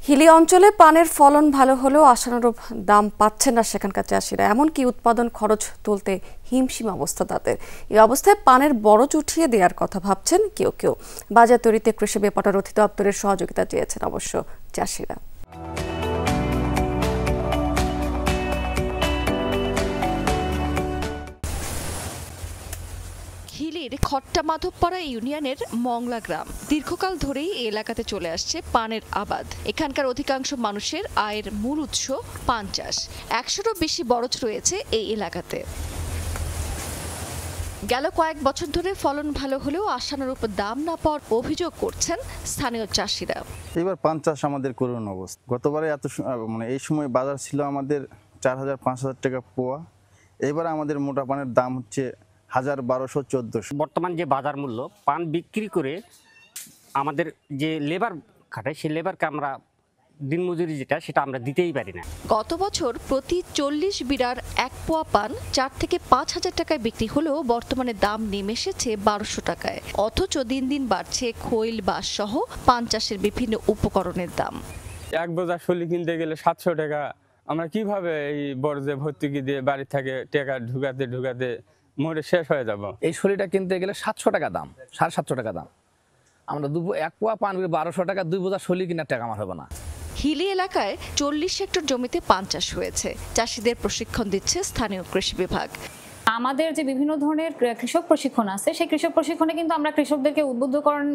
হিলি অঞ্চলে পানের ফলন ভালো হলেও আশানুরূপ দাম পাচ্ছেন না সেখানকার চাষিরা। এমনকি উৎপাদন খরচ তুলতে হিমশিম অবস্থা তাদের। এই অবস্থায় পানের বরজ উঠিয়ে দেওয়ার কথা ভাবছেন কেউ কেউ। বাজার তৈরিতে কৃষি ব্যাপার অধিদপ্তরের সহযোগিতা চেয়েছেন অবশ্য চাষিরা। হিলির খট্টামাধবপাড়া ইউনিয়নের মংলা গ্রাম দীর্ঘকাল ধরেই এই এলাকাতে চলে আসছে পানের আবাদ। এখানকার অধিকাংশ মানুষের আয়ের মূল উৎস পান চাষ। 100-রও বেশি বরজ রয়েছে এই এলাকাতে। গেল কয়েক বছর ধরে ফলন ভালো হলেও আশানুরূপ দাম না পাওয়ার অভিযোগ করছেন স্থানীয় চাষিরা। এবার পান চাষ আমাদের করুণ অবস্থা। গতবারে এই সময় বাজার ছিল আমাদের 4000-5000 টাকা পোয়া। এবার আমাদের মোটা পানের দাম হচ্ছে 1000-1200-1400। বর্তমান যে বাজার মূল্য পান বিক্রি করে আমাদের যে লেবার খাটায় সেই লেবারকে আমরা দিনমজুরি যেটা সেটা আমরা দিতেই পারি না। গত বছর প্রতি 40 বিড়ার এক পোয়া পান 4 থেকে 5 হাজার টাকায় বিক্রি হলেও বর্তমানে দাম নেমে এসেছে 1200 টাকায়। অথচ দিন দিন বাড়ছে খৈল বাঁশ সহ পান চাষের বিভিন্ন উপকরণের দাম। এক বোঝা শলি কিনতে গেলে 700 টাকা। আমরা কিভাবে এই বর্জ্য ভর্তুকি দিয়ে বাড়ি থেকে টাকা ঢুকাতে মরে শেষ হয়ে যাব। এই শলিটা কিনতে গেলে 700 টাকা দাম, 750 টাকা দাম। আমরা এক পোয়া পান 1200 টাকা, 2 বোঝা শলি কেনার টাকা আমার হবে না। হিলি এলাকায় 40 হেক্টর জমিতে পান চাষ হয়েছে। চাষিদের প্রশিক্ষণ দিচ্ছে স্থানীয় কৃষি বিভাগ। আমাদের যে বিভিন্ন ধরনের কৃষক প্রশিক্ষণ আছে সেই কৃষক প্রশিক্ষণে কিন্তু আমরা কৃষকদেরকে উদ্বুদ্ধকরণ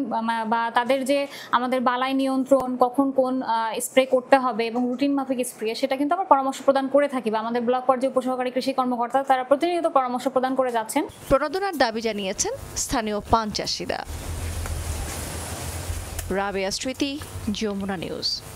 বা তাদের যে আমাদের বালাই নিয়ন্ত্রণ, কখন কোন স্প্রে করতে হবে এবং রুটিন মাফিক স্প্রে, সেটা কিন্তু আমরা পরামর্শ প্রদান করে থাকি। বা আমাদের ব্লক পর্যায়ে উপসহকারী কৃষি কর্মকর্তা তারা প্রতিনিয়ত পরামর্শ প্রদান করে যাচ্ছেন। প্রণোদনার দাবি জানিয়েছেন স্থানীয় পান চাষিরা। রাবেয়া স্মৃতি, যমুনা নিউজ।